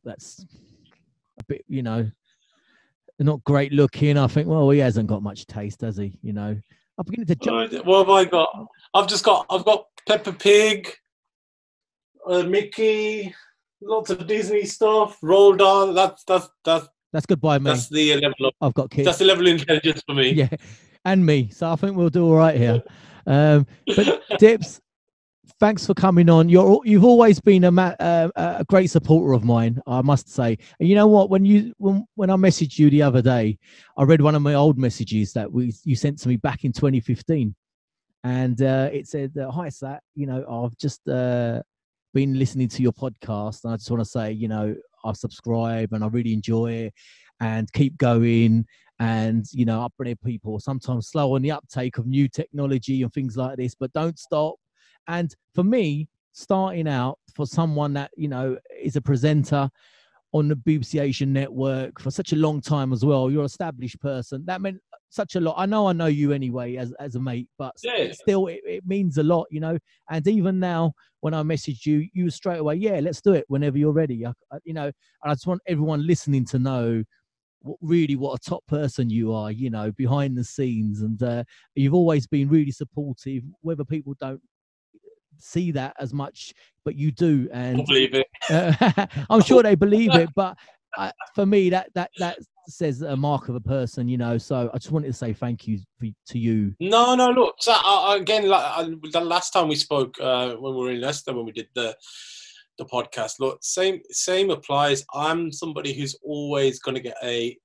that's a bit, not great looking. I think, well, he hasn't got much taste, has he? I'm beginning to jump. What have I got? I've got Peppa Pig, Mickey, lots of Disney stuff, Roald Dahl. That's good by me. That's the level of, I've got kids. That's the level of intelligence for me. Yeah, and me. So I think we'll do all right here. But Dipps, thanks for coming on. You've always been a great supporter of mine, I must say. And you know what? When I messaged you the other day, I read one of my old messages that you sent to me back in 2015, and it said, "Hi, Sat. I've just been listening to your podcast, and I just want to say, I subscribe and I really enjoy it, and keep going." And upbringing people sometimes slow on the uptake of new technology and things like this, but don't stop. And for me, starting out, for someone that is a presenter on the BBC Asian network for such a long time as well, you're an established person. That meant such a lot. I know you anyway as a mate, but still, it means a lot, And even now, when I messaged you, you were straight away, yeah, let's do it whenever you're ready. And I just want everyone listening to know what a top person you are, behind the scenes, and you've always been really supportive, whether people don't see that as much, but you do. And I believe it. I'm sure they believe it, but for me, that says a mark of a person, So I just wanted to say thank you to you. No, look. So again, the last time we spoke, when we were in Leicester, when we did the podcast, look, same applies. I'm somebody who's always going to get a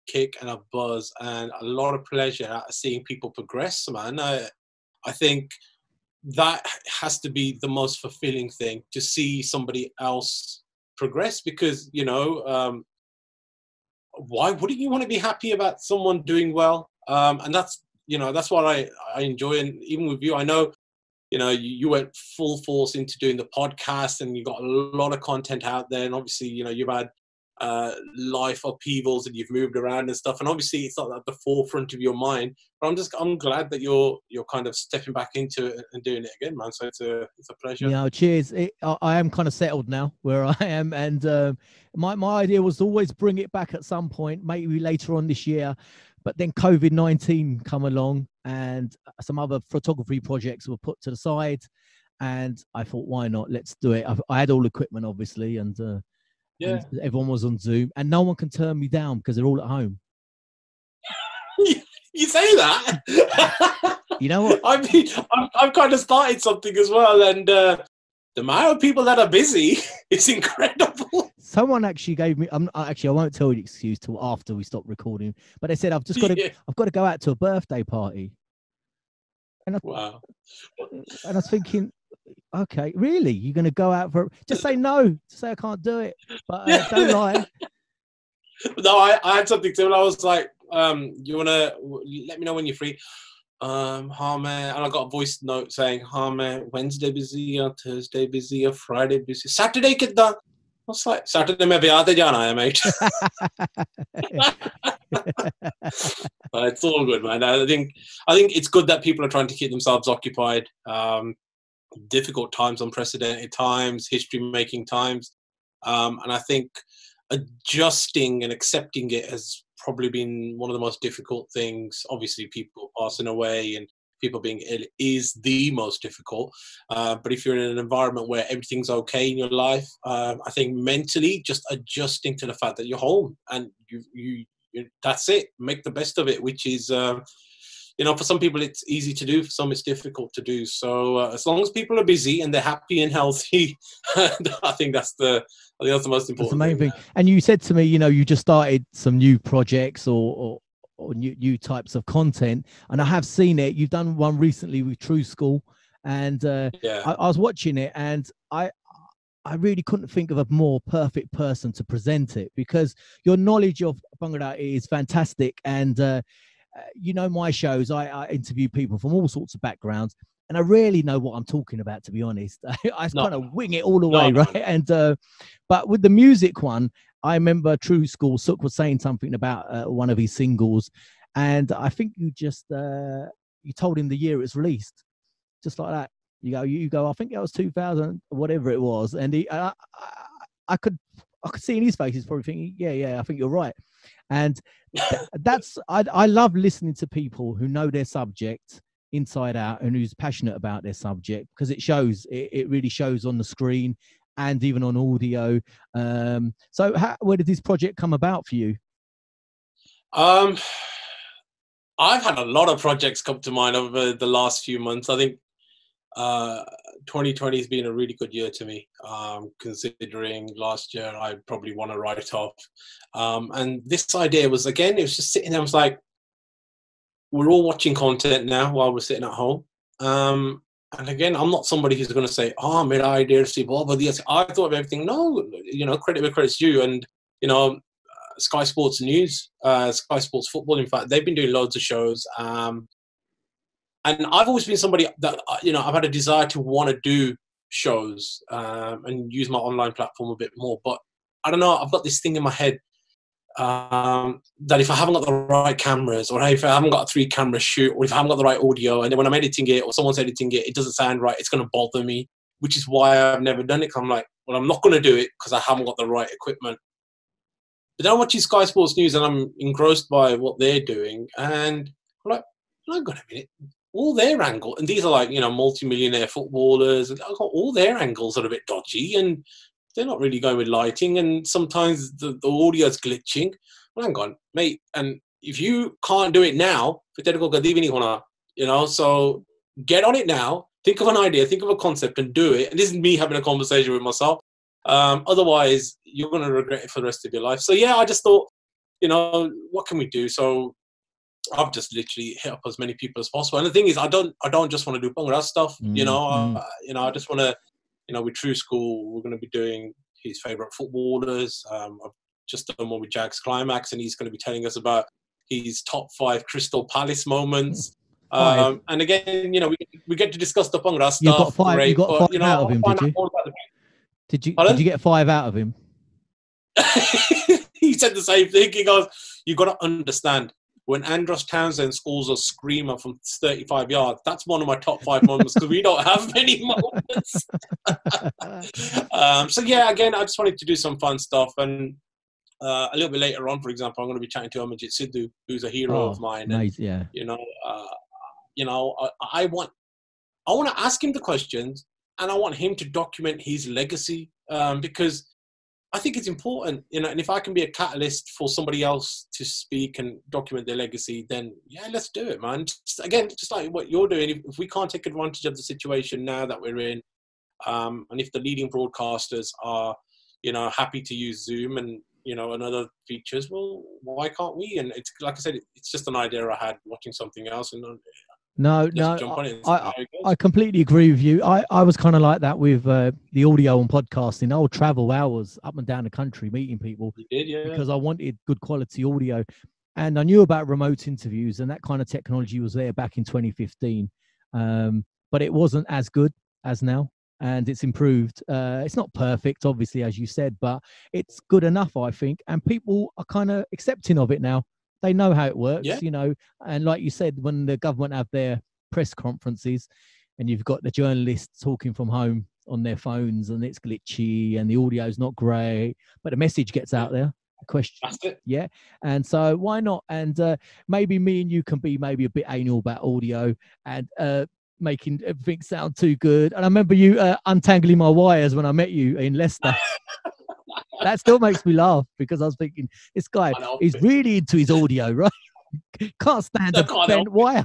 kick and a buzz and a lot of pleasure out of seeing people progress, man. I think that has to be the most fulfilling thing, to see somebody else progress, because why wouldn't you want to be happy about someone doing well? And that's what I enjoy. And even with you, I know you went full force into doing the podcast, and you got a lot of content out there. And obviously, you've had life upheavals and you've moved around and stuff. And obviously, it's not at the forefront of your mind. But I'm glad that you're kind of stepping back into it and doing it again, man. So it's a pleasure. Cheers. I am kind of settled now where I am, and my idea was to always bring it back at some point, maybe later on this year. But then COVID-19 come along, and some other photography projects were put to the side, and I thought, why not? Let's do it. I had all equipment, obviously, and everyone was on Zoom, and no one can turn me down because they're all at home. You say that? You know what? I mean, I've kind of started something as well, and the amount of people that are busy is incredible. Someone actually gave me. I won't tell you the excuse till after we stop recording. But they said I've got to go out to a birthday party. And wow. And I was thinking, okay, really? You're going to go out for? Just say no. Just say I can't do it. But don't lie. No, I had something similar. I was like, you want to let me know when you're free? Hi man, and I got a voice note saying, hi man, Wednesday busy, or Thursday busy, or Friday busy, Saturday kidda? I was like, Saturday mein vyah te jana hai, mate. It's all good, man. I think it's good that people are trying to keep themselves occupied. Difficult times, unprecedented times, history-making times, and I think adjusting and accepting it has probably been one of the most difficult things. Obviously, people passing away and people being ill is the most difficult. But if you're in an environment where everything's okay in your life, I think mentally just adjusting to the fact that you're home and you that's it. Make the best of it, which is, for some people it's easy to do, for some it's difficult to do. So as long as people are busy and they're happy and healthy, I think that's the most important. That's the main thing. And you said to me, you just started some new projects or new types of content, and I have seen it. You've done one recently with True School, and I was watching it, and I really couldn't think of a more perfect person to present it, because your knowledge of Bhangra is fantastic. And my shows, I interview people from all sorts of backgrounds, and I rarely know what I'm talking about, to be honest. I kind of wing it all the way, right? And but with the music one, I remember True School, Sook was saying something about one of his singles, and I think you just you told him the year it was released, just like that. You go. I think it was 2000, whatever it was, and I I could see in his face, he's probably thinking, yeah, I think you're right. And I love listening to people who know their subject inside out and who's passionate about their subject, because it shows, it really shows on the screen and even on audio. So where did this project come about for you? I've had a lot of projects come to mind over the last few months. I think 2020 has been a really good year to me, considering last year I probably won a write-off. And this idea was, again, it was just sitting there. I was like, we're all watching content now while we're sitting at home. And again, I'm not somebody who's going to say, oh, I made an idea to see Bob, but yes, I thought of everything. No, credit where credit's due. And, Sky Sports News, Sky Sports Football, in fact, they've been doing loads of shows. And I've always been somebody that, I've had a desire to want to do shows and use my online platform a bit more. But I don't know, I've got this thing in my head that if I haven't got the right cameras, or if I haven't got a 3-camera shoot, or if I haven't got the right audio, and then when I'm editing it or someone's editing it, it doesn't sound right, it's going to bother me, which is why I've never done it. I'm like, well, I'm not going to do it because I haven't got the right equipment. But then I'm watching Sky Sports News and I'm engrossed by what they're doing. And I'm like, hang on a minute, all their angles, and these are like, multi-millionaire footballers, and I've got all their angles are a bit dodgy and they're not really going with lighting, and sometimes the audio's glitching. Well, hang on, mate. And if you can't do it now, so get on it now. Think of an idea, think of a concept and do it. And this is me having a conversation with myself. Otherwise, you're going to regret it for the rest of your life. So, yeah, I just thought, what can we do? So I've just literally hit up as many people as possible. And the thing is, I don't just want to do Bhangra stuff. I just want to, with True School, we're going to be doing his favourite footballers. I've just done one with Jags Climax, and he's going to be telling us about his top 5 Crystal Palace moments. And again, we get to discuss the Bhangra stuff. You got 5, you got 5 out of him, did you? Did you get 5 out of him? He said the same thing. He goes, you got to understand, when Andros Townsend scores a screamer from 35 yards, that's one of my top 5 moments, because we don't have many moments. So, yeah, again, I just wanted to do some fun stuff. And a little bit later on, for example, I'm going to be chatting to Amajit Sidhu, who's a hero of mine. Nice, yeah. I want to ask him the questions, and I want him to document his legacy, because I think it's important, and if I can be a catalyst for somebody else to speak and document their legacy, then yeah, let's do it, man. Just like what you're doing, if we can't take advantage of the situation now that we're in, and if the leading broadcasters are, happy to use Zoom and, and other features, well, why can't we? And it's, like I said, it's just an idea I had watching something else, and No, I completely agree with you. I was kind of like that with the audio and podcasting. I would travel hours up and down the country meeting people. You did, yeah. Because I wanted good quality audio. And I knew about remote interviews, and that kind of technology was there back in 2015. But it wasn't as good as now, and it's improved. It's not perfect, obviously, as you said, but it's good enough, I think. And people are kind of accepting of it now. They know how it works, and like you said, when the government have their press conferences and you've got the journalists talking from home on their phones and it's glitchy and the audio's not great, but the message gets out there. The question, that's it. Yeah. And so why not? And maybe me and you can be maybe a bit anal about audio and making everything sound too good. And I remember you untangling my wires when I met you in Leicester. That still makes me laugh, because I was thinking, this guy, he's really into his audio, right? Can't stand a bent wire.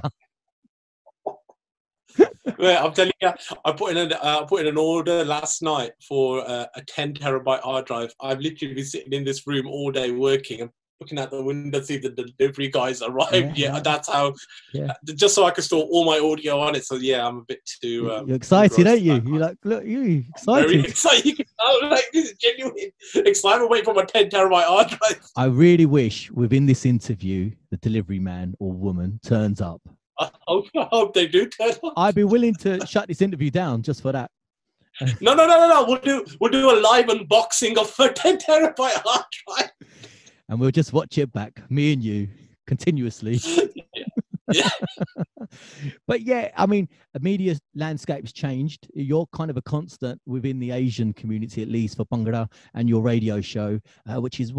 Well, I'm telling you, I put in an order last night for a 10 terabyte hard drive. I've literally been sitting in this room all day working and looking out the window to see if the delivery guys arrived. Yeah, that's how. Yeah. Just so I can store all my audio on it. So yeah, I'm a bit too. You're excited, aren't you? You're like, look, you excited. Very excited. I'm like, this is genuine excitement. Waiting for my 10 terabyte hard drive. I really wish within this interview the delivery man or woman turns up. I hope they do turn up. I'd be willing to shut this interview down just for that. No. We'll do a live unboxing of a 10 terabyte hard drive. And we'll just watch it back, me and you, continuously. Yeah. But yeah, I mean, the media landscape's changed. You're kind of a constant within the Asian community, at least for Bhangra and your radio show, which is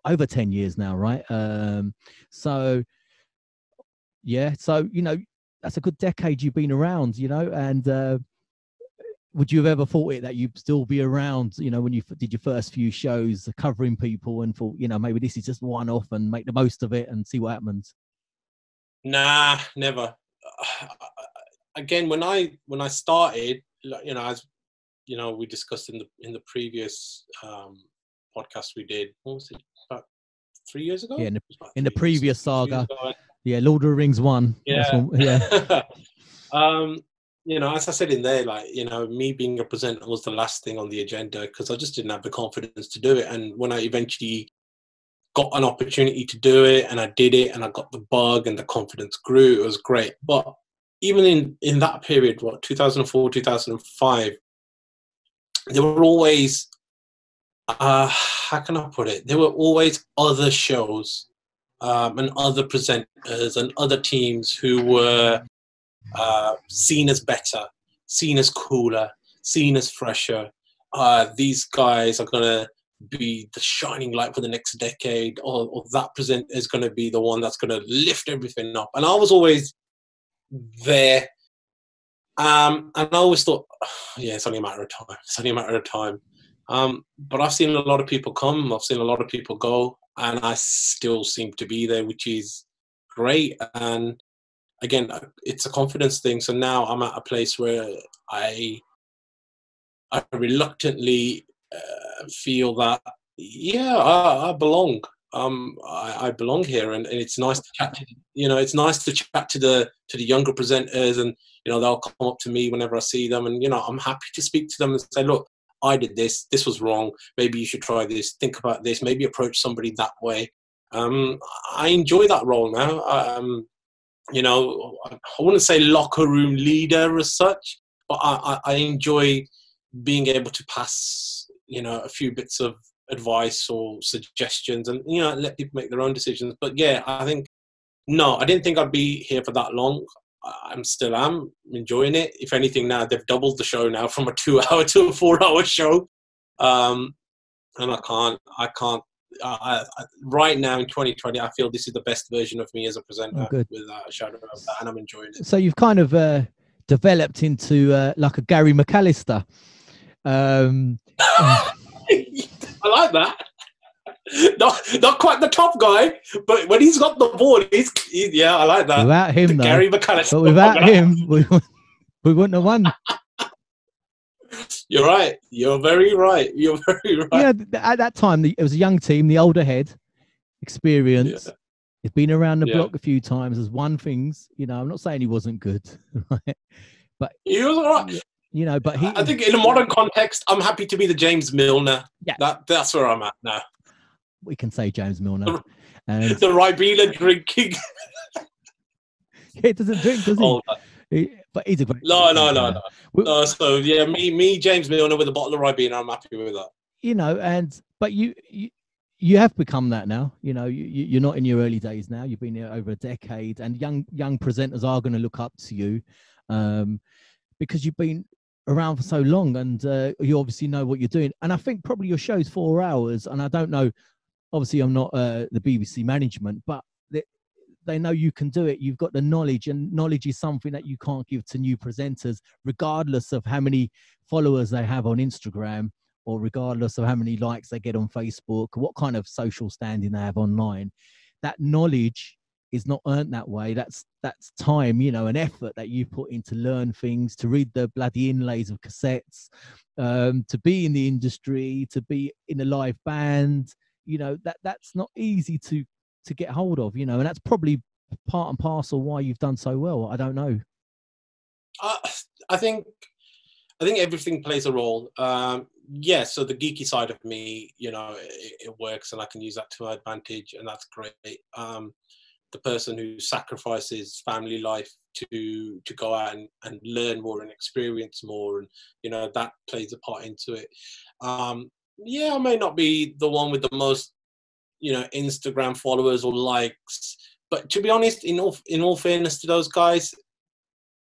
over 10 years now, right? So yeah, so that's a good decade you've been around, and would you have ever thought that you'd still be around, when you did your first few shows covering people and thought, maybe this is just one off and make the most of it and see what happens? Nah, never. Again, when I started, as we discussed in the previous podcast we did. What was it? About 3 years ago? Yeah, in the previous saga. Yeah, Lord of the Rings 1. Yeah. Yeah. As I said in there, me being a presenter was the last thing on the agenda because I just didn't have the confidence to do it. And when I eventually got an opportunity to do it and I did it and I got the bug and the confidence grew, it was great. But even in that period, 2004, 2005, there were always, how can I put it? There were always other shows and other presenters and other teams who were seen as better, seen as cooler, seen as fresher. These guys are going to be the shining light for the next decade, or that presenter is going to be the one that's going to lift everything up. And I was always there. And I always thought, yeah, it's only a matter of time. It's only a matter of time. But I've seen a lot of people come. I've seen a lot of people go. And I still seem to be there, which is great. And again, it's a confidence thing. So now I'm at a place where I reluctantly feel that, yeah, I belong. I belong here, and it's nice to chat to, it's nice to chat to the younger presenters, and they'll come up to me whenever I see them, and I'm happy to speak to them and say, look, I did this was wrong, maybe you should try this, think about this, maybe approach somebody that way. I enjoy that role now. I wouldn't say locker room leader as such, but I enjoy being able to pass a few bits of advice or suggestions, and let people make their own decisions. But yeah, I didn't think I'd be here for that long. I'm enjoying it. If anything, now they've doubled the show now from a 2-hour to a 4-hour show, and I can't right now in 2020 I feel this is the best version of me as a presenter, without a shadow of that, and I'm enjoying it. So you've kind of developed into like a Gary McAllister. I like that. Not quite the top guy, but when he's got the ball, he's yeah, I like that. Without him, though, Gary McAllister. But without him, we wouldn't have won. You're right. You're very right. You're very right. Yeah, at that time, it was a young team, the older head, experience. Yeah. He's been around the block a few times, has won things. I'm not saying he wasn't good, right? But he was all right. But I think in a modern context, I'm happy to be the James Milner. Yeah, that's where I'm at now. We can say James Milner. And the Ribena drinking. He doesn't drink, does he? But he's a great. No. So yeah, me, James Milner with a bottle of Ribena, I'm happy with that. But you have become that now. You're not in your early days now. You've been here over a decade, and young presenters are going to look up to you, because you've been around for so long, and you obviously know what you're doing. And I think probably your show's 4 hours, and I don't know. Obviously, I'm not the BBC management, but they know you can do it. You've got the knowledge, and knowledge is something that you can't give to new presenters, regardless of how many followers they have on Instagram, or regardless of how many likes they get on Facebook, or what kind of social standing they have online. That knowledge is not earned that way. That's time, and effort that you put in to learn things, to read the bloody inlays of cassettes, to be in the industry, to be in a live band. That's not easy to get hold of, and that's probably part and parcel why you've done so well. I don't know. I think everything plays a role. Yeah, so the geeky side of me, it works, and I can use that to my advantage, and that's great. The person who sacrifices family life to go out and learn more and experience more, and that plays a part into it. Yeah, I may not be the one with the most Instagram followers or likes, But to be honest, in all fairness to those guys,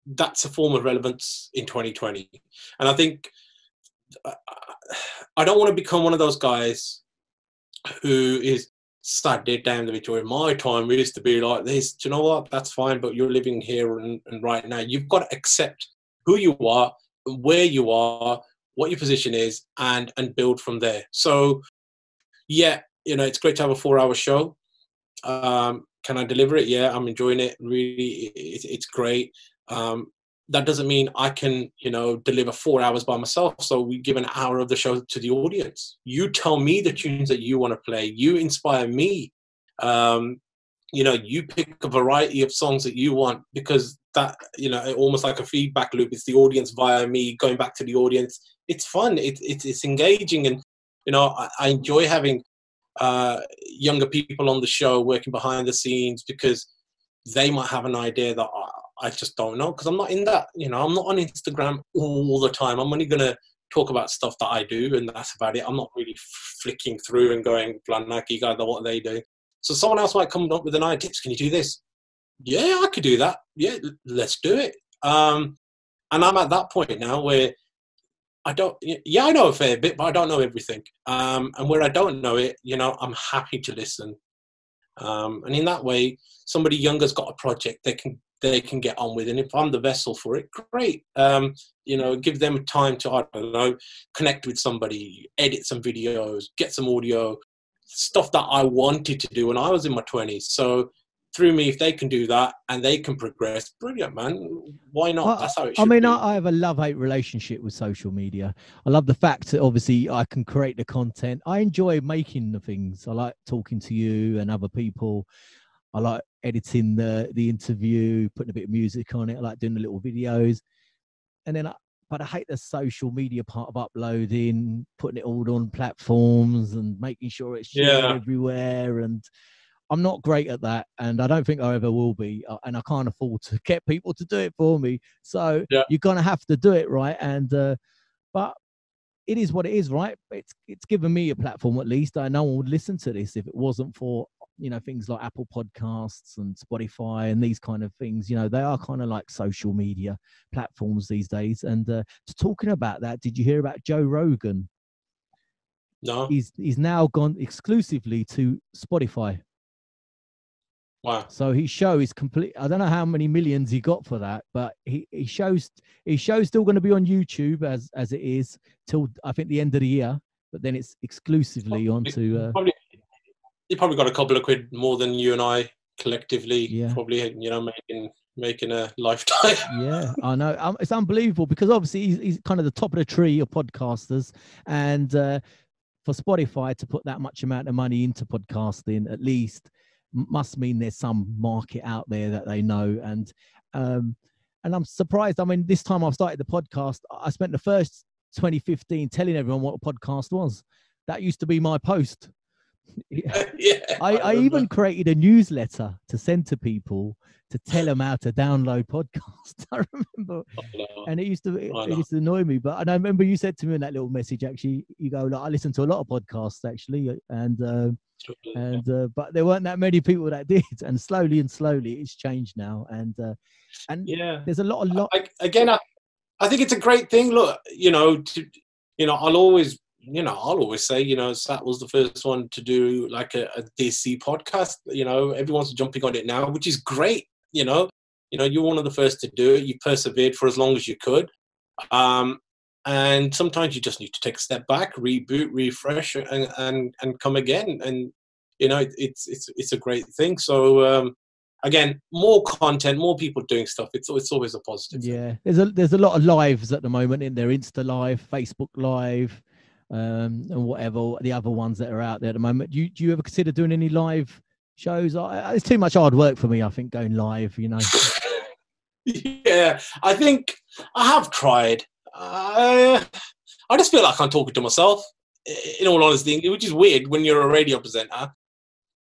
that's a form of relevance in 2020. And I think I don't want to become one of those guys who is sad dead down the Victoria. My time used to be like this. Do you know what? That's fine, but you're living here and right now. You've got to accept who you are, where you are, what your position is, and build from there. So, yeah, it's great to have a 4-hour show. Can I deliver it? Yeah, I'm enjoying it. Really, it's great. That doesn't mean I can, deliver 4 hours by myself. So we give an hour of the show to the audience. You tell me the tunes that you want to play. You inspire me. You pick a variety of songs that you want, because that, almost like a feedback loop. It's the audience via me going back to the audience. It's fun. It's engaging. And, I enjoy having younger people on the show working behind the scenes, because they might have an idea that I just don't know, because I'm not in that. I'm not on Instagram all the time. I'm only going to talk about stuff that I do, and that's about it. I'm not really flicking through and going, Blanaki guy, what are they doing? So someone else might come up with an idea. Can you do this? Yeah, I could do that. Yeah, let's do it. And I'm at that point now where I know a fair bit, but I don't know everything. And where I don't know it, I'm happy to listen. And in that way, somebody younger's got a project they can get on with, and if I'm the vessel for it, great. Give them time to, I don't know, connect with somebody, edit some videos, get some audio, stuff that I wanted to do when I was in my 20s. So through me, if they can do that and they can progress, brilliant, man. Why not? That's how it should be. I have a love-hate relationship with social media. I love the fact that obviously I can create the content. I enjoy making the things. I like talking to you and other people. I like editing the interview, putting a bit of music on it. I like doing the little videos. And then but I hate the social media part of uploading, putting it all on platforms and making sure it's shared everywhere. And I'm not great at that, and I don't think I ever will be. And I can't afford to get people to do it for me. So you're gonna have to do it, right? And but it is what it is, right? It's given me a platform, at least. I know one would listen to this if it wasn't for things like Apple Podcasts and Spotify and these kind of things. They are kind of like social media platforms these days. And talking about that, did you hear about Joe Rogan? No. He's now gone exclusively to Spotify. Wow. So his show is complete. I don't know how many millions he got for that, but his show's still going to be on YouTube as it is till I think the end of the year. But then it's exclusively onto. He probably got a couple of quid more than you and I collectively. Yeah. Probably, making a lifetime. Yeah, I know. It's unbelievable, because obviously he's kind of the top of the tree of podcasters, and for Spotify to put that much amount of money into podcasting, at least, must mean there's some market out there that they know. And I'm surprised. I mean, this time I've started the podcast, I spent the first 2015 telling everyone what a podcast was. That used to be my post. I even created a newsletter to send to people to tell them how to download podcasts. I remember, and it used to annoy me. But I remember you said to me in that little message, actually, you go, "Look, I listen to a lot of podcasts actually, and but there weren't that many people that did, and slowly it's changed now, and there's a lot. Again, I think it's a great thing. Look, I'll always say, Sat was the first one to do like a DC podcast. Everyone's jumping on it now, which is great. You're one of the first to do it. You persevered for as long as you could. And sometimes you just need to take a step back, reboot, refresh, and come again. And it's a great thing. So again, more content, more people doing stuff. It's always a positive thing. There's a lot of lives at the moment in there. Insta Live, Facebook Live, and whatever the other ones that are out there at the moment. Do you ever consider doing any live shows? It's too much hard work for me, I think, going live. Yeah, I think I have tried. I just feel like I'm talking to myself, in all honesty, which is weird when you're a radio presenter,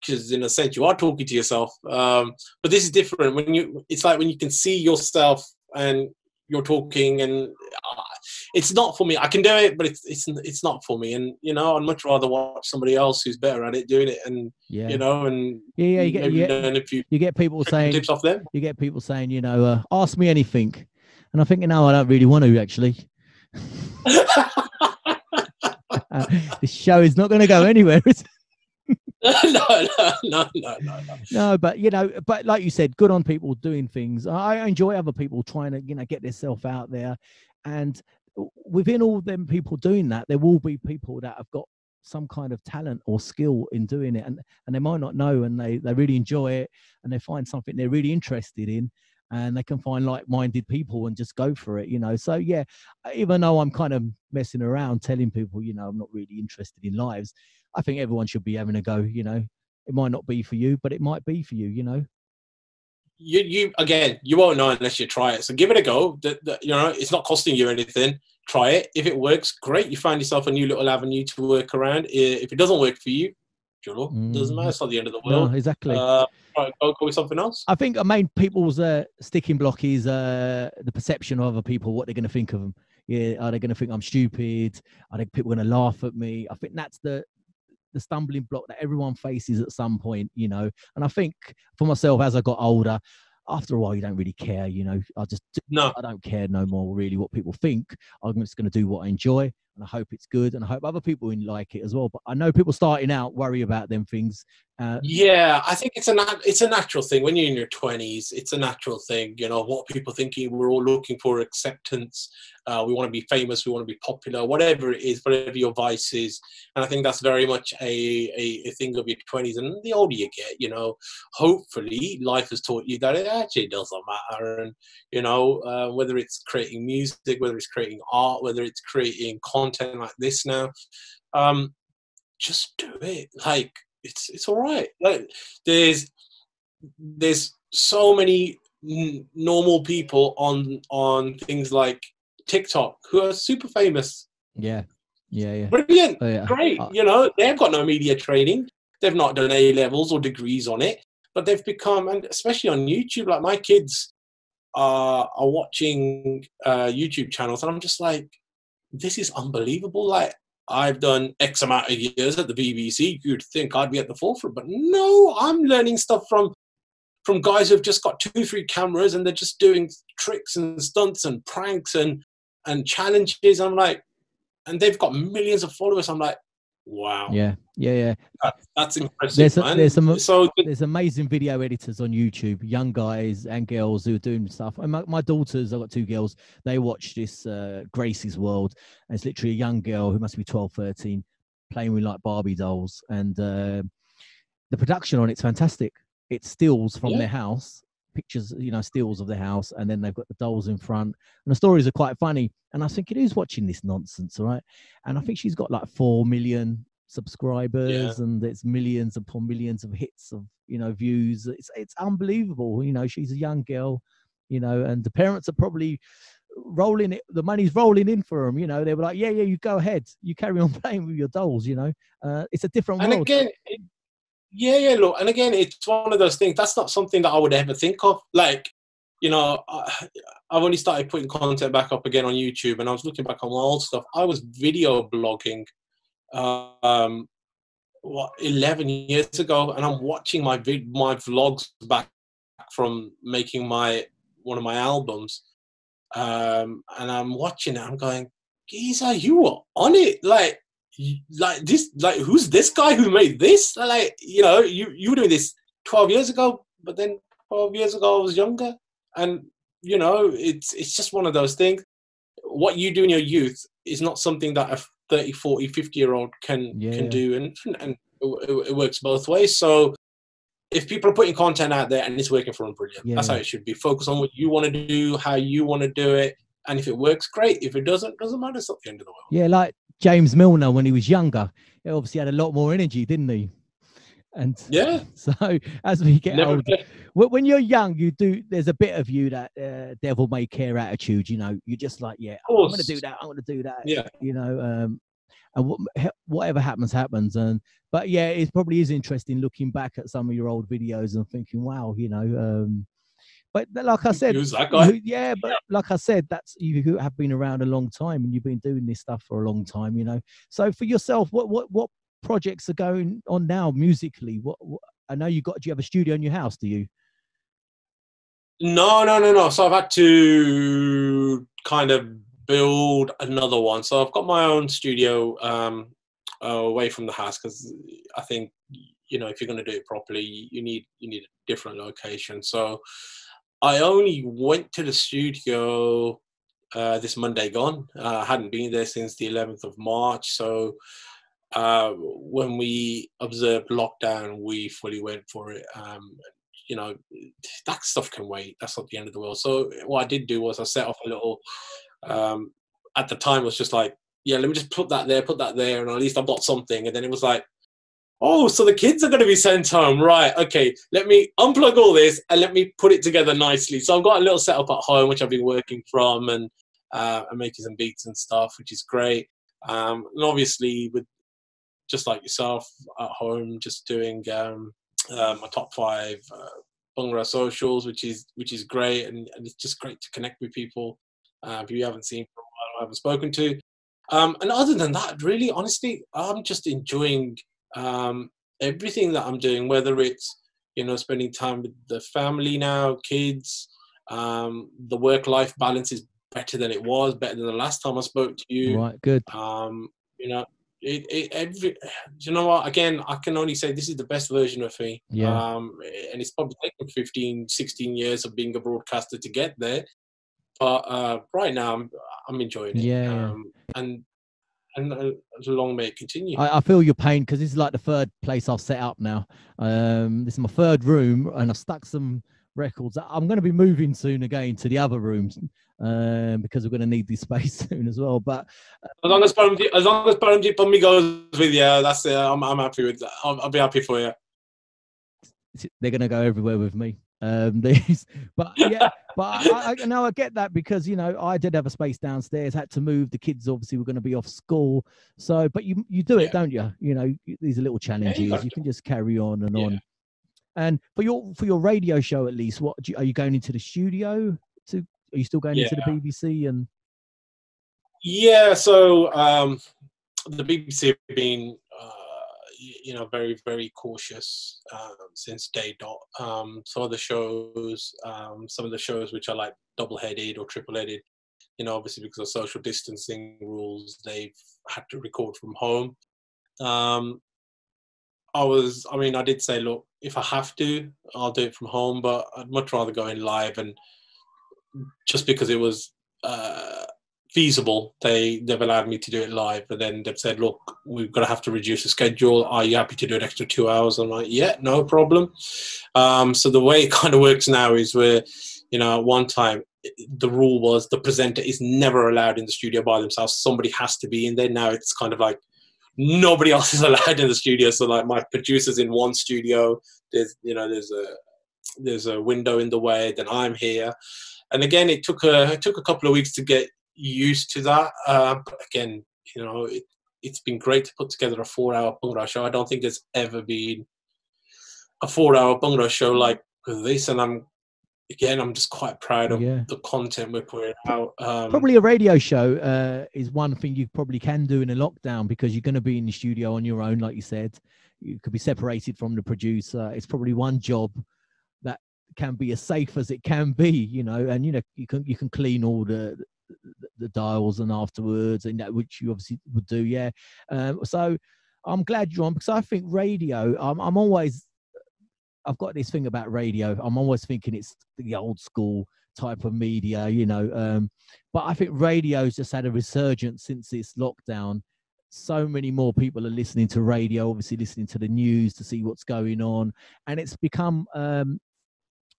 because in a sense you are talking to yourself. But this is different it's like when you can see yourself and you're talking, and it's not for me. I can do it, but it's not for me. And I'd much rather watch somebody else who's better at it doing it, and and learn a few you get people saying tips off them. You get people saying, ask me anything, and I think, no, I don't really want to actually. This show is not going to go anywhere. No, but but like you said, good on people doing things. I enjoy other people trying to get themselves out there, and within all them people doing that, there will be people that have got some kind of talent or skill in doing it, and they might not know, and they really enjoy it, and they find something they're really interested in, and they can find like-minded people and just go for it, So yeah, even though I'm kind of messing around telling people, I'm not really interested in lives, I think everyone should be having a go. It might not be for you, but it might be for you. You again, you won't know unless you try it. So give it a go. It's not costing you anything. Try it. If it works, great. You find yourself a new little avenue to work around. If it doesn't work for you, it doesn't matter. It's not the end of the world. No, exactly. Go with something else. I think main people's sticking block is the perception of other people, what they're going to think of them. Yeah, are they going to think I'm stupid? Are people going to laugh at me? I think that's the stumbling block that everyone faces at some point, And I think for myself, as I got older, after a while, you don't really care, I don't care no more really what people think. I'm just going to do what I enjoy, and I hope it's good, and I hope other people like it as well. But I know people starting out worry about them things. Yeah, I think it's a natural thing when you're in your 20s. It's a natural thing, what people thinking. We're all looking for acceptance. We want to be famous. We want to be popular. Whatever it is, whatever your vice is, and I think that's very much a thing of your 20s. And the older you get, hopefully life has taught you that it actually doesn't matter. And whether it's creating music, whether it's creating art, whether it's creating content like this now, just do it. Like, it's all right. Like, there's so many normal people on things like TikTok who are super famous. Yeah. Brilliant. Oh, yeah. Great. They've got no media training. They've not done A levels or degrees on it, but they've become, and especially on YouTube, like my kids are watching YouTube channels, and I'm just like, this is unbelievable. Like, I've done X amount of years at the BBC. You'd think I'd be at the forefront, but no, I'm learning stuff from guys who've just got 2-3 cameras, and they're just doing tricks and stunts and pranks and challenges. I'm like, and they've got millions of followers. I'm like, wow. Yeah. That's impressive, man. There's amazing video editors on YouTube, young guys and girls who are doing stuff. And my daughters, I've got 2 girls, they watch this Gracies World. And it's literally a young girl who must be 12, 13, playing with like Barbie dolls. And the production on it's fantastic. It stills from their house, pictures, stills of the house, and then they've got the dolls in front, and the stories are quite funny. And I was thinking, who's watching this nonsense, all right? And I think she's got like 4 million subscribers, and it's millions upon millions of hits of views. It's unbelievable. She's a young girl, and the parents are probably rolling it. The money's rolling in for them. They were like, yeah, you go ahead, you carry on playing with your dolls. It's a different world. And again, look, and again, it's one of those things. That's not something that I would ever think of. Like, I've only started putting content back up again on YouTube, and I was looking back on my old stuff. I was video blogging 11 years ago, and I'm watching my vlogs back from making one of my albums, and I'm watching it. I'm going, geezer, you were on it, like this, like, who's this guy who made this? Like, you were doing this 12 years ago, but then 12 years ago I was younger, and it's just one of those things. What you do in your youth is not something that a 30, 40, 50-year-old can do, and it works both ways. So if people are putting content out there and it's working for them, brilliant. That's how it should be. Focus on what you want to do, how you want to do it, and if it works, great. If it doesn't matter. It's not the end of the world. Yeah, like James Milner when he was younger, he obviously had a lot more energy, didn't he? And so as we get older, when you're young, there's a bit of you that devil may care attitude. You're just like, I'm going to do that. I'm going to do that. Yeah. And whatever happens. But yeah, it probably is interesting looking back at some of your old videos and thinking, wow, But like I said, Who's that guy? yeah, but like I said, that's you have been around a long time and you've been doing this stuff for a long time, you know. So for yourself, what projects are going on now musically? What I know do you have a studio in your house, do you? No. So I've had to kind of build another one. So I've got my own studio away from the house because I think, you know, if you're going to do it properly, you need a different location. So I only went to the studio this Monday gone. I hadn't been there since the 11th of March. So when we observed lockdown, we fully went for it. You know, that stuff can wait. That's not the end of the world. So what I did do was I set off a little, at the time it was just like, yeah, let me just put that there, and at least I've got something. And then it was like, oh, so the kids are going to be sent home. Right, okay, let me unplug all this and let me put it together nicely. So I've got a little setup at home, which I've been working from, and making some beats and stuff, which is great. And obviously, with just like yourself at home, just doing my top 5 Bhangra socials, which is great, and it's just great to connect with people who you haven't seen for a while, or haven't spoken to. And other than that, really, honestly, I'm just enjoying everything that I'm doing, whether it's, you know, spending time with the family now, kids. The work-life balance is better than it was, better than the last time I spoke to you. Right, good. You know, you know what, again, I can only say this is the best version of me. Yeah. And it's probably taken 15, 16 years of being a broadcaster to get there. But right now, I'm enjoying it. Yeah. And long may it continue. I feel your pain because this is like the 3rd place I've set up now. This is my 3rd room, and I've stuck some records. I'm going to be moving soon again to the other rooms because we're going to need this space soon as well. But as long as Paramjit Pummi goes with you, that's it. I'm happy with that. I'll be happy for you. They're going to go everywhere with me. But yeah, but I know I get that because, you know, I did have a space downstairs, had to move. The kids obviously were going to be off school. So, but you do it, don't you? You know, these are little challenges. You can just carry on and on. And for your radio show, at least, are you going into the studio are you still going into the BBC and? Yeah, so the BBC have been, you know, very, very cautious since day dot. Some of the shows which are like double-headed or triple-headed, you know, obviously because of social distancing rules, they've had to record from home. I did say, look, if I have to, I'll do it from home, but I'd much rather go in live. And just because it was feasible, they've allowed me to do it live. But then they've said, look, we're going to have to reduce the schedule. Are you happy to do an extra 2 hours? I'm like, yeah, no problem. So the way it kind of works now is where, you know, at one time, the rule was the presenter is never allowed in the studio by themselves. Somebody has to be in there. Now it's kind of like, nobody else is allowed in the studio. So like my producer's in one studio, there's a window in the way, then I'm here. And again, it took a couple of weeks to get used to that. But again, you know, it's been great to put together a 4-hour Bhangra show. I don't think there's ever been a 4-hour Bhangra show like this. And I'm just quite proud of the content we're putting out. Probably a radio show is one thing you probably can do in a lockdown because you're going to be in the studio on your own, like you said. You could be separated from the producer. It's probably one job that can be as safe as it can be, you know. And you know, you can clean all the dials and afterwards, and that which you obviously would do, yeah. So I'm glad you're on because I think radio. I've got this thing about radio. I'm always thinking it's the old school type of media, you know. But I think radio's just had a resurgence since this lockdown. So many more people are listening to radio, obviously listening to the news to see what's going on. And it's become,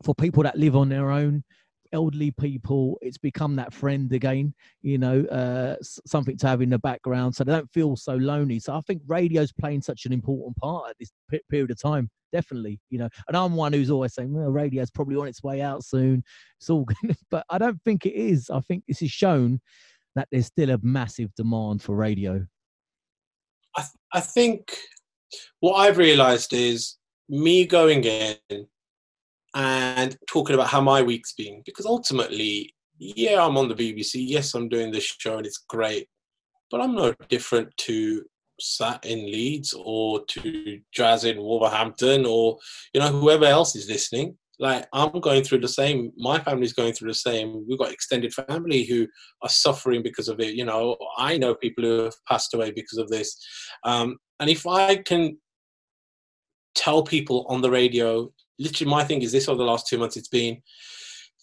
for people that live on their own, elderly people, it's become that friend again, you know, something to have in the background so they don't feel so lonely. So I think radio's playing such an important part at this period of time. Definitely, you know, and I'm one who's always saying, well, radio's probably on its way out soon. It's all good. But I don't think it is. I think this is shown that there's still a massive demand for radio. I think what I've realized is me going in and talking about how my week's been. Because ultimately, yeah, I'm on the BBC. Yes, I'm doing this show and it's great, but I'm no different to Sat in Leeds or to Jazz in Wolverhampton or, you know, whoever else is listening. Like, I'm going through the same. My family's going through the same. We've got extended family who are suffering because of it. You know, I know people who have passed away because of this. And if I can tell people on the radio, literally my thing is this: over the last 2 months, it's been,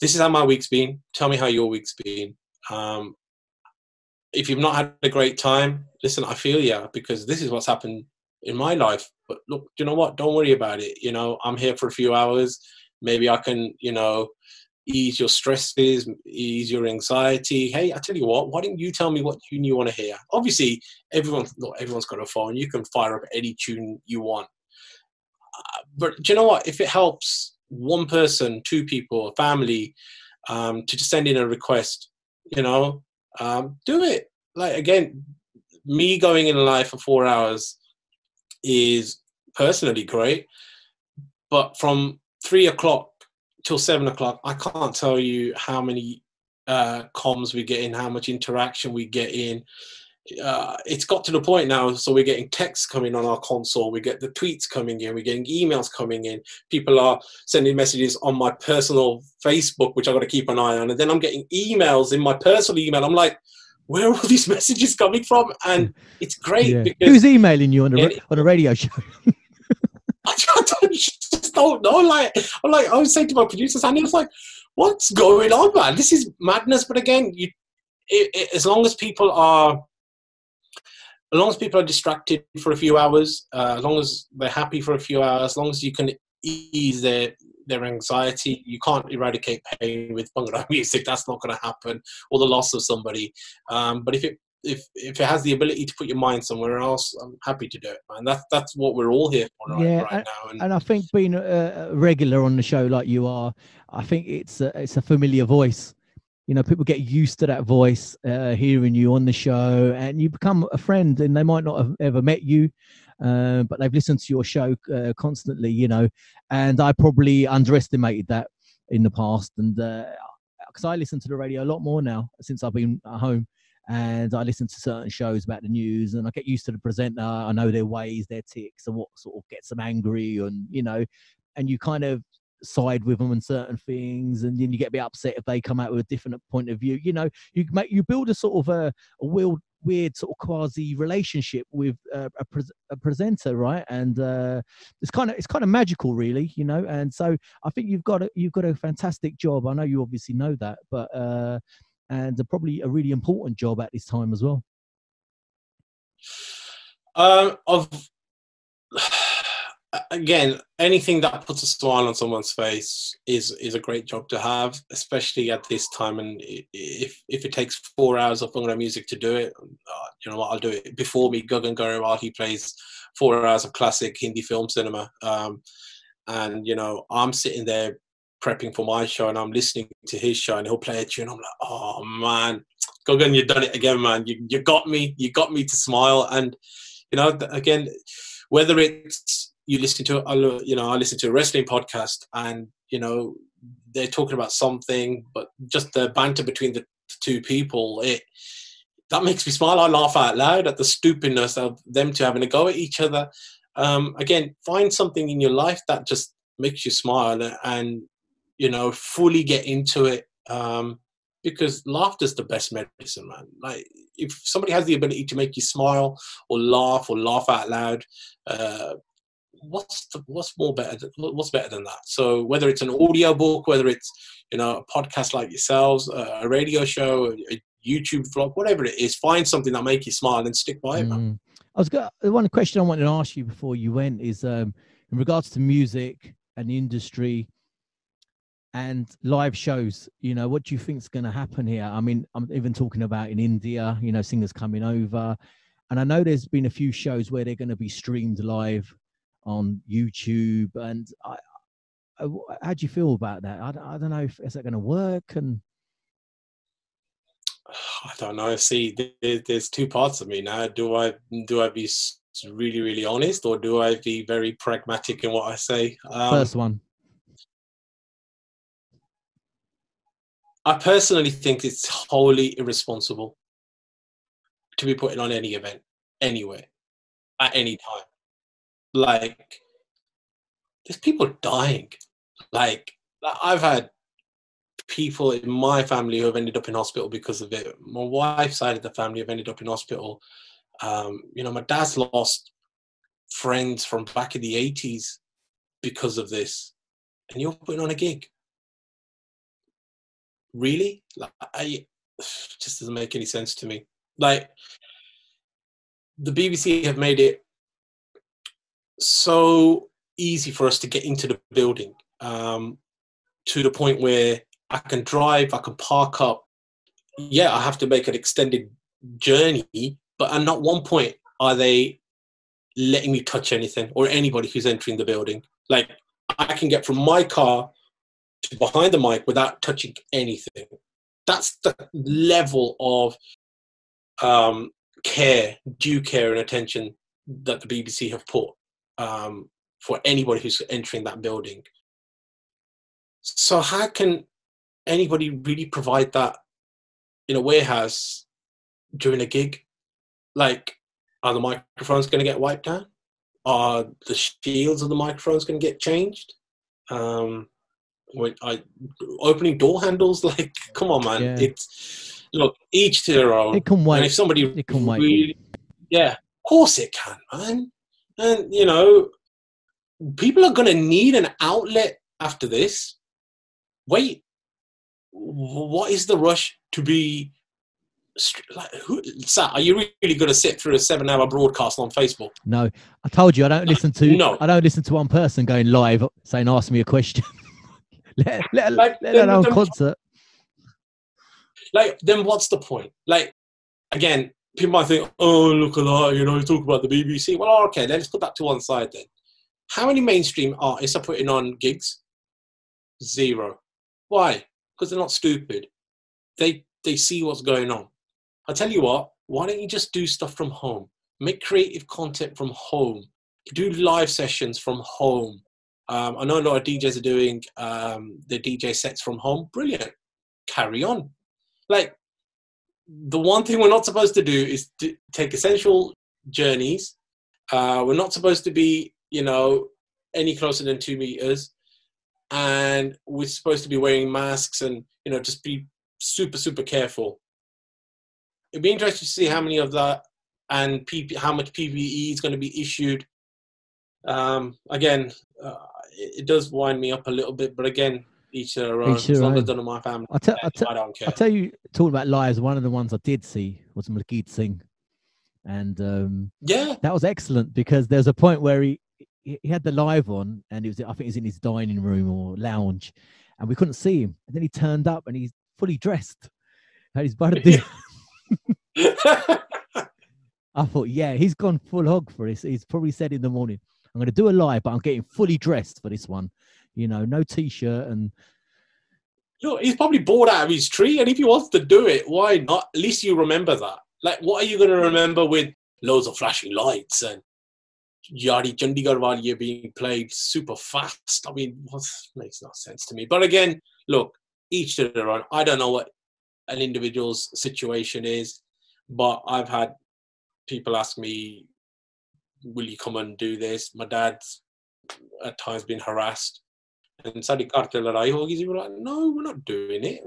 this is how my week's been. Tell me how your week's been. If you've not had a great time, listen, I feel you, because this is what's happened in my life. But look, you know what? Don't worry about it. You know, I'm here for a few hours. Maybe I can, you know, ease your stresses, ease your anxiety. Hey, I tell you what, why don't you tell me what tune you want to hear? Obviously, everyone's got a phone. You can fire up any tune you want. But do you know what? If it helps one person, two people, a family, to just send in a request, you know, do it. Like, again, me going in live for 4 hours is personally great, but from 3 o'clock till 7 o'clock, I can't tell you how many comms we get in, how much interaction we get in. It's got to the point now, so we're getting texts coming on our console, we get the tweets coming in, we're getting emails coming in, people are sending messages on my personal Facebook, which I've got to keep an eye on, and then I'm getting emails in my personal email. I'm like, where are all these messages coming from? And it's great because who's emailing you on a radio show? I just don't know. Like, I was saying to my producers, and he was like, what's going on, man? This is madness. But again, as long as people are distracted for a few hours, as long as they're happy for a few hours, as long as you can ease their anxiety, you can't eradicate pain with Bhangra music. That's not going to happen, or the loss of somebody. But if it has the ability to put your mind somewhere else, I'm happy to do it, man. That's what we're all here for right now. And I think being a regular on the show like you are, I think it's a familiar voice. You know, people get used to that voice, hearing you on the show, and you become a friend. And they might not have ever met you, but they've listened to your show constantly. You know, and I probably underestimated that in the past, and because I listen to the radio a lot more now since I've been at home. And I listen to certain shows about the news, and I get used to the presenter. I know their ways, their ticks, and what sort of gets them angry, and you know, and you kind of side with them on certain things, and then you get a bit upset if they come out with a different point of view. You know, you build a sort of a weird sort of quasi relationship with a presenter, right? And it's kind of magical, really, you know. And so I think you've got a fantastic job. I know you obviously know that, but. And probably a really important job at this time as well. Again, anything that puts a smile on someone's face is a great job to have, especially at this time. And if it takes 4 hours of Bhangra music to do it, you know what, I'll do it. Before me, Gagan Garewal, he plays 4 hours of classic Hindi film cinema. And, you know, I'm sitting there prepping for my show, and I'm listening to his show, and he'll play a tune. I'm like, oh man, Gagan, you've done it again, man. You got me to smile. And you know, again, whether it's you listen to, you know, I listen to a wrestling podcast, and you know, they're talking about something, but just the banter between the two people, that makes me smile. I laugh out loud at the stupidness of them two having a go at each other. Again, find something in your life that just makes you smile, and you know, fully get into it, because laughter's the best medicine, man. Like, if somebody has the ability to make you smile or laugh out loud, what's better than that? So whether it's an audio book, whether it's, you know, a podcast like yourselves, a radio show, a YouTube vlog, whatever it is, find something that make you smile and stick by it, man. One question I wanted to ask you before you went is in regards to music and the industry and live shows, you know, what do you think is going to happen here? I mean, I'm even talking about in India, you know, singers coming over. And I know there's been a few shows where they're going to be streamed live on YouTube. And how do you feel about that? I don't know, is that going to work? And I don't know. See, there's two parts of me now. Do I be really, really honest, or do I be very pragmatic in what I say? First one. I personally think it's wholly irresponsible to be putting on any event, anywhere, at any time. Like, there's people dying. Like, I've had people in my family who have ended up in hospital because of it. My wife's side of the family have ended up in hospital. My dad's lost friends from back in the 80s because of this. And you're putting on a gig. Really? Like, just doesn't make any sense to me. Like, the BBC have made it so easy for us to get into the building, to the point where I can drive, I can park up. Yeah, I have to make an extended journey, but at not one point are they letting me touch anything or anybody who's entering the building. Like, I can get from my car to behind the mic without touching anything. That's the level of due care and attention that the BBC have put for anybody who's entering that building. So how can anybody really provide that in a warehouse during a gig? Like, are the microphones going to get wiped out? Are the shields of the microphones going to get changed? Opening door handles, like, come on, man. Yeah. It's, look, each to their own. It can wait. And if somebody It can wait. really, yeah, of course it can, man. And, people are going to need an outlet after this. Wait, what is the rush to be like? Are you really going to sit through a 7-hour broadcast on Facebook? No, I told you I don't listen to. No. I don't listen to one person going live saying, "Ask me a question." let alone concert. Like, then what's the point? Like, again, people might think, "Oh, look at that, you talk about the BBC." Well, okay, let's put that to one side then. How many mainstream artists are putting on gigs? 0. Why? Because they're not stupid. They see what's going on. I'll tell you what, why don't you just do stuff from home? Make creative content from home. Do live sessions from home. I know a lot of DJs are doing their DJ sets from home. Brilliant. Carry on. Like, the one thing we're not supposed to do is to take essential journeys. We're not supposed to be, any closer than 2 meters. And we're supposed to be wearing masks and, just be super, super careful. It'd be interesting to see how many of that and how much PPE is going to be issued. Again, it does wind me up a little bit, but again, each their own. As long as they're not my family, I don't care. I'll tell you, talking about lives, one of the ones I did see was Magid Singh. And yeah, that was excellent because there's a point where he had the live on, and I think he was in his dining room or lounge, and we couldn't see him. And then he turned up, and he's fully dressed. Had his body. I thought, yeah, he's gone full hog for this. He's probably said in the morning, "I'm going to do a live, but I'm getting fully dressed for this one. No t-shirt." And look, he's probably bored out of his tree, and if he wants to do it, why not? At least you remember that. Like, what are you going to remember with loads of flashing lights and Yari Chandigarh Waliya being played super fast? I mean, what makes no sense to me. But again, look, each to their own. I don't know what an individual's situation is, but I've had people ask me, "Will you come and do this?" My dad's at times been harassed. And Sadi Karte ladai hogi, we're like, "No, we're not doing it.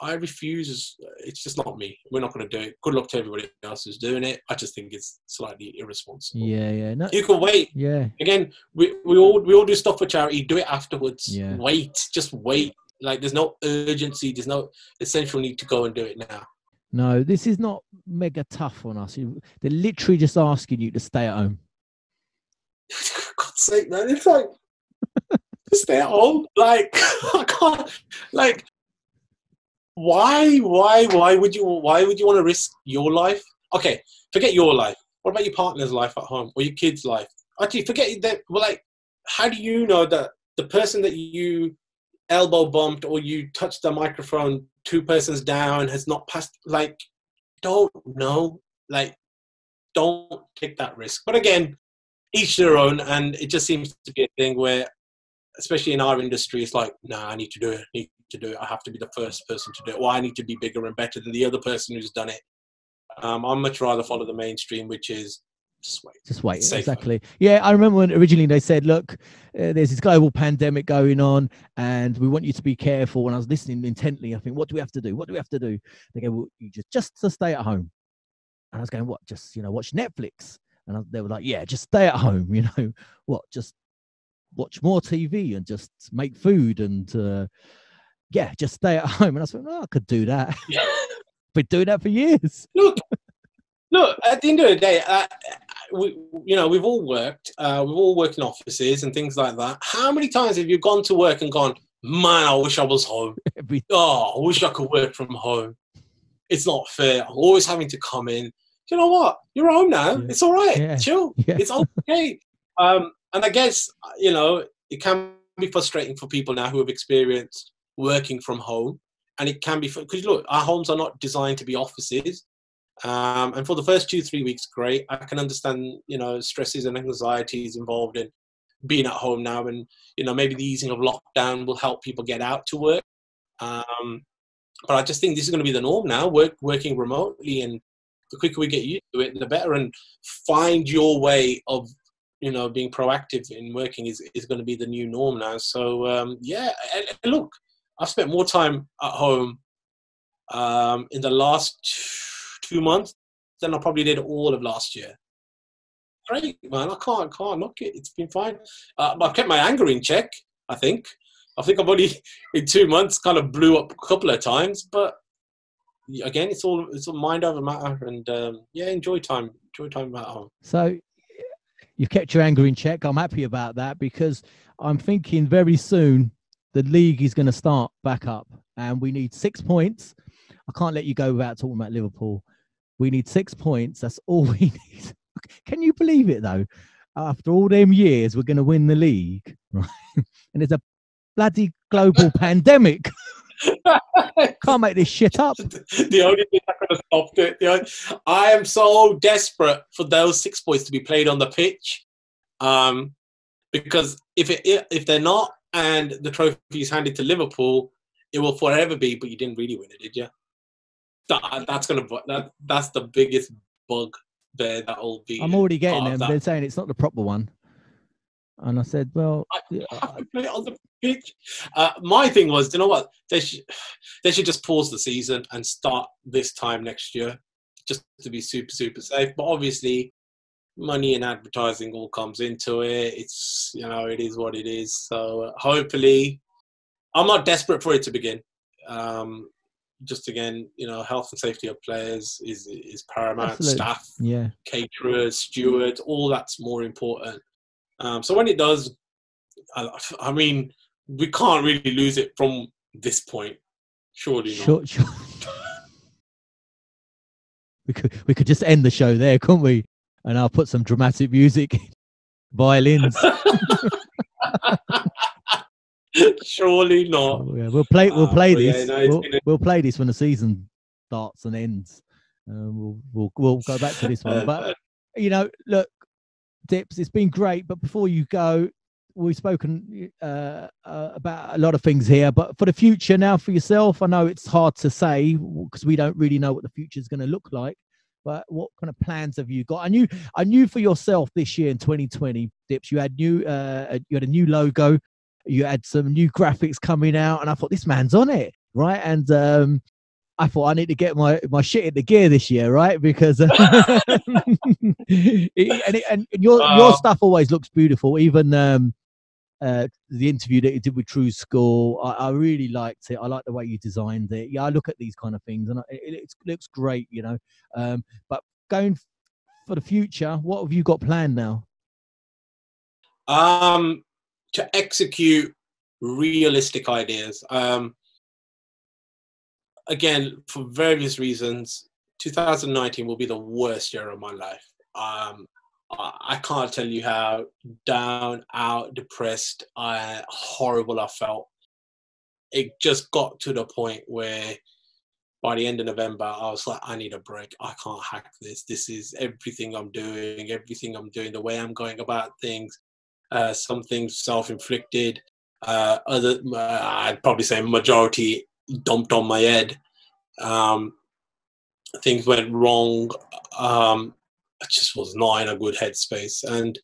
I refuse. It's just not me. We're not going to do it. Good luck to everybody else who's doing it." I just think it's slightly irresponsible. Yeah. No, you can wait. Yeah. Again, we all do stuff for charity. Do it afterwards. Yeah. Just wait. Like, there's no urgency. There's no essential need to go and do it now. No, this is not mega tough on us. They're literally just asking you to stay at home. For God's sake, man! It's like, stay at home. Like, I can't. Like, why would you want to risk your life? Okay, forget your life. What about your partner's life at home or your kid's life? Actually, forget that. Well, like, how do you know that the person that you elbow bumped or you touched the microphone 2 persons down has not passed? Like, don't know. Like, don't take that risk. But again, each their own, and it just seems to be a thing where, especially in our industry, it's like, nah, I need to do it. I need to do it. I have to be the first person to do it, or I need to be bigger and better than the other person who's done it. I'd much rather follow the mainstream, which is just wait. Just wait. Exactly. Yeah, I remember when originally they said, look, there's this global pandemic going on and we want you to be careful. And I was listening intently. I think, what do we have to do? What do we have to do? They go, well, you just to stay at home. And I was going, what? Just, watch Netflix. And they were like, yeah, just stay at home. What? Just watch more TV and just make food and just stay at home. And I was like, I could do that. Yeah. Been doing that for years. Look, at the end of the day, we've all worked. We've all worked in offices and things like that. How many times have you gone to work and gone, man, I wish I was home. I wish I could work from home. It's not fair. I'm always having to come in. You know what? You're home now. Yeah. It's all right. Yeah. Chill. Yeah. It's okay. And I guess, it can be frustrating for people now who have experienced working from home. And it can be, because look, our homes are not designed to be offices. And for the first 2-3 weeks, great. I can understand, stresses and anxieties involved in being at home now. And, maybe the easing of lockdown will help people get out to work. But I just think this is going to be the norm now, working remotely. And the quicker we get used to it, the better. And find your way of, being proactive in working is going to be the new norm now. So, and look, I've spent more time at home in the last 2 months than I probably did all of last year. Great, man. I can't knock it. It's been fine. I've kept my anger in check, I think. I've only in 2 months kind of blew up a couple of times. But again, it's all mind over matter. And enjoy time at home. So you've kept your anger in check. I'm happy about that because I'm thinking very soon the league is going to start back up and we need 6 points. I can't let you go without talking about Liverpool. We need 6 points. That's all we need. Can you believe it, though? After all them years, we're going to win the league, right? And there's a bloody global pandemic. Can't make this shit up. The only thing that could have stopped it. I am so desperate for those 6 points to be played on the pitch, because if they're not, and the trophy is handed to Liverpool, it will forever be. But you didn't really win it, did you? That's the biggest bug there. That will be. I'm already getting them. They're saying it's not the proper one, and I said, "Well, I have to play it on the pitch." My thing was, you know what? They should just pause the season and start this time next year, just to be super safe. But obviously, money and advertising all comes into it. It's it is what it is. So hopefully, I'm not desperate for it to begin. Just again, health and safety of players is paramount. Absolutely. Staff, caterers, stewards, all that's more important. So when it does, I mean, we can't really lose it from this point. Surely not. Sure. We could just end the show there, couldn't we? And I'll put some dramatic music, violins. Surely not. Oh, yeah. We'll play this. We'll play this when the season starts and ends. We'll go back to this one. But look, Dipps, it's been great. But before you go, we've spoken about a lot of things here. But for the future now, for yourself, I know it's hard to say because we don't really know what the future is going to look like. But what kind of plans have you got? I knew for yourself this year in 2020, Dipps, you had a new logo. You had some new graphics coming out, and I thought this man's on it, right? And I thought I need to get my shit into gear this year, right? Because your stuff always looks beautiful. Even the interview that you did with True School, I really liked it. I like the way you designed it. Yeah, I look at these kind of things, and it looks great, But going for the future, what have you got planned now? To execute realistic ideas. Again, for various reasons, 2019 will be the worst year of my life. I can't tell you how down, out, depressed, horrible I felt. It just got to the point where by the end of November, I was like, I need a break. I can't hack this. This is everything I'm doing, the way I'm going about things. Some things self-inflicted. I'd probably say majority dumped on my head. Things went wrong. I just was not in a good headspace, and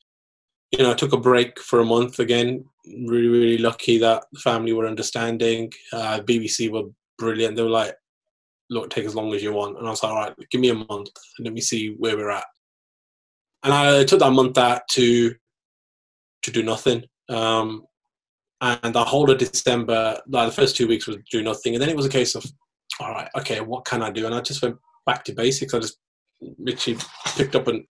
I took a break for a month again. Really, really lucky that the family were understanding. BBC were brilliant. They were like, "Look, take as long as you want," and I was like, "All right, give me a month and let me see where we're at." And I took that month out to do nothing. And the whole of December, like the first 2 weeks was do nothing, and then it was a case of, all right, okay, what can I do? And I just went back to basics. I just literally picked up a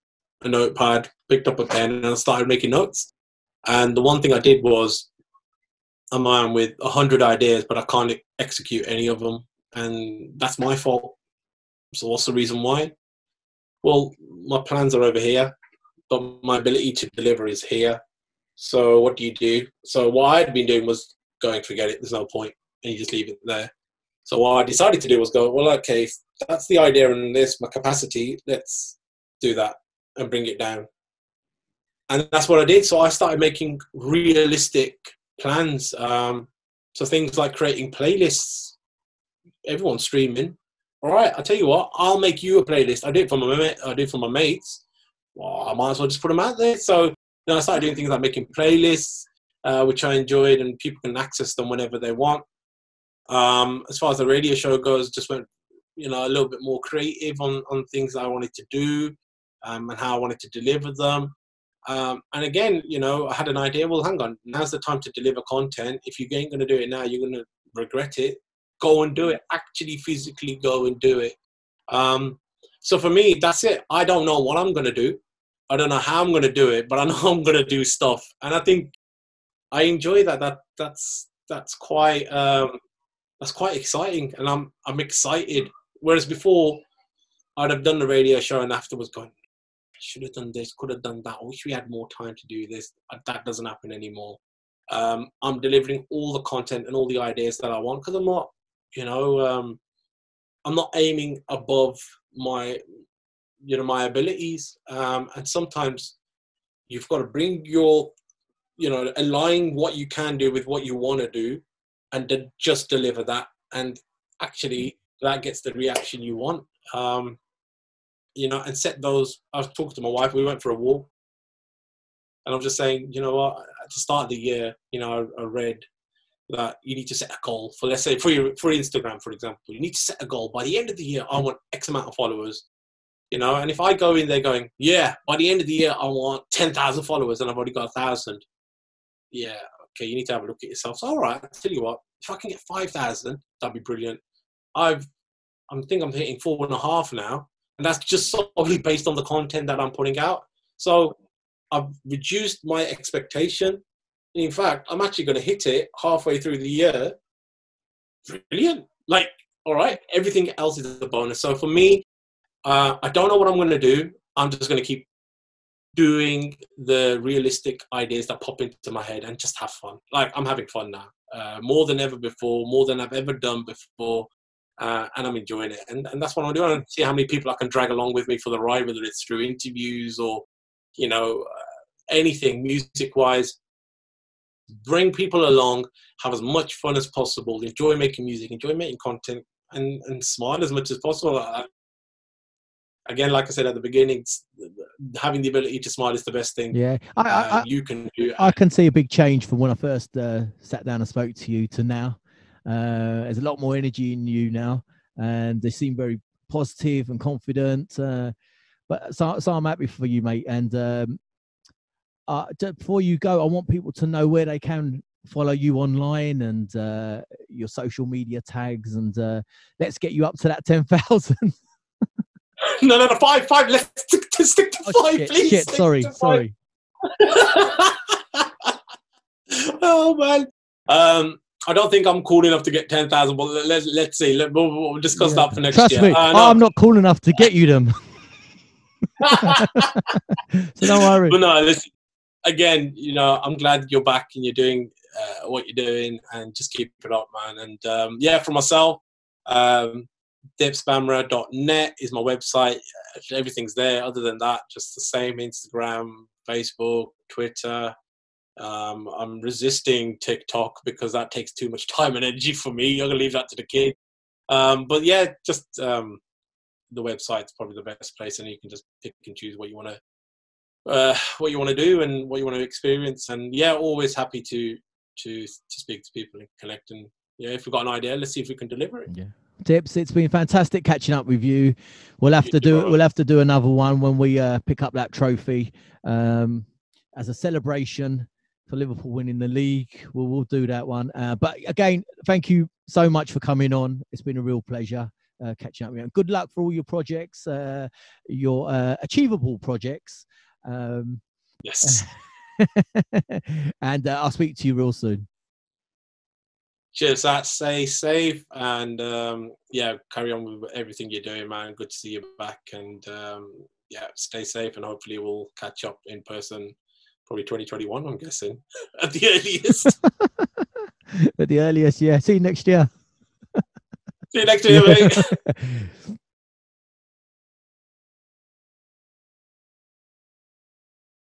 notepad, picked up a pen, and I started making notes. And the one thing I did was, I'm on with 100 ideas, but I can't execute any of them, and that's my fault. So what's the reason why? Well, my plans are over here, but my ability to deliver is here. So what do you do? So what I had been doing was going, forget it, there's no point, and you just leave it there. So what I decided to do was go, well, okay, that's the idea and this, my capacity, let's do that and bring it down. And that's what I did. So I started making realistic plans. So things like creating playlists. Everyone's streaming. All right, I'll tell you what, I'll make you a playlist. I did it for my mates. Well, I might as well just put them out there. So I started doing things like making playlists, which I enjoyed, and people can access them whenever they want. As far as the radio show goes, just went, a little bit more creative on things that I wanted to do, and how I wanted to deliver them. And again, I had an idea. Well, hang on, now's the time to deliver content. If you ain't going to do it now, you're going to regret it. Go and do it. Actually, physically go and do it. So for me, that's it. I don't know what I'm going to do. I don't know how I'm going to do it, but I know I'm going to do stuff. And I think I enjoy that. That's quite exciting, and I'm excited. Whereas before, I'd have done the radio show and afterwards going, should have done this, could have done that. I wish we had more time to do this. That doesn't happen anymore. I'm delivering all the content and all the ideas that I want, because I'm not, I'm not aiming above my abilities. And sometimes you've got to bring your, align what you can do with what you want to do, and just deliver that. And actually, that gets the reaction you want. And set those. I was talking to my wife. We went for a walk, and I'm just saying, you know what? At the start of the year, I read that you need to set a goal for, let's say, for Instagram, for example. You need to set a goal by the end of the year. I want X amount of followers. And if I go in there going, yeah, by the end of the year, I want 10,000 followers, and I've already got 1,000. Yeah, okay, you need to have a look at yourself. So, all right, I'll tell you what, if I can get 5,000, that'd be brilliant. I think I'm hitting 4.5 now, and that's just solely based on the content that I'm putting out. So I've reduced my expectation. In fact, I'm actually going to hit it halfway through the year. Brilliant. Like, all right, everything else is a bonus. So for me, I don't know what I'm going to do. I'm just going to keep doing the realistic ideas that pop into my head and just have fun. Like, I'm having fun now, more than ever before, more than I've ever done before, and I'm enjoying it. And that's what I'm doing. I see how many people I can drag along with me for the ride, whether it's through interviews or, anything music-wise. Bring people along, have as much fun as possible, enjoy making music, enjoy making content, and smile as much as possible. Again, like I said at the beginning, having the ability to smile is the best thing. Yeah, you can do. I can see a big change from when I first sat down and spoke to you to now. There's a lot more energy in you now, and they seem very positive and confident. But so I'm happy for you, mate. And before you go, I want people to know where they can follow you online and your social media tags, and let's get you up to that 10,000. No, 5. Let's stick to 5, please. Shit, sorry. Oh man, I don't think I'm cool enough to get 10,000, but let's see. We'll discuss that for next year. Trust me, I'm not cool enough to get you them. So don't worry. But no, listen, again, I'm glad you're back and you're doing what you're doing, and just keep it up, man. And for myself, dipsbhamrah.net is my website. Everything's there. Other than that, just the same: Instagram, Facebook, Twitter. I'm resisting TikTok because that takes too much time and energy for me. I'm gonna leave that to the kid. But yeah, just the website's probably the best place, and you can just pick and choose what you want to do and what you want to experience. And yeah, always happy to speak to people and connect. And yeah, if we've got an idea, let's see if we can deliver it. Yeah. Dipps, it's been fantastic catching up with you. We'll have to do another one when we pick up that trophy as a celebration for Liverpool winning the league. We'll do that one. But again, thank you so much for coming on. It's been a real pleasure catching up with you. And good luck for all your projects, your achievable projects. Yes. And I'll speak to you real soon. Cheers, that. Stay safe and yeah, carry on with everything you're doing, man. Good to see you back, and yeah, stay safe, and hopefully we'll catch up in person, probably 2021, I'm guessing, at the earliest. At the earliest, yeah. See you next year. See you next year, mate.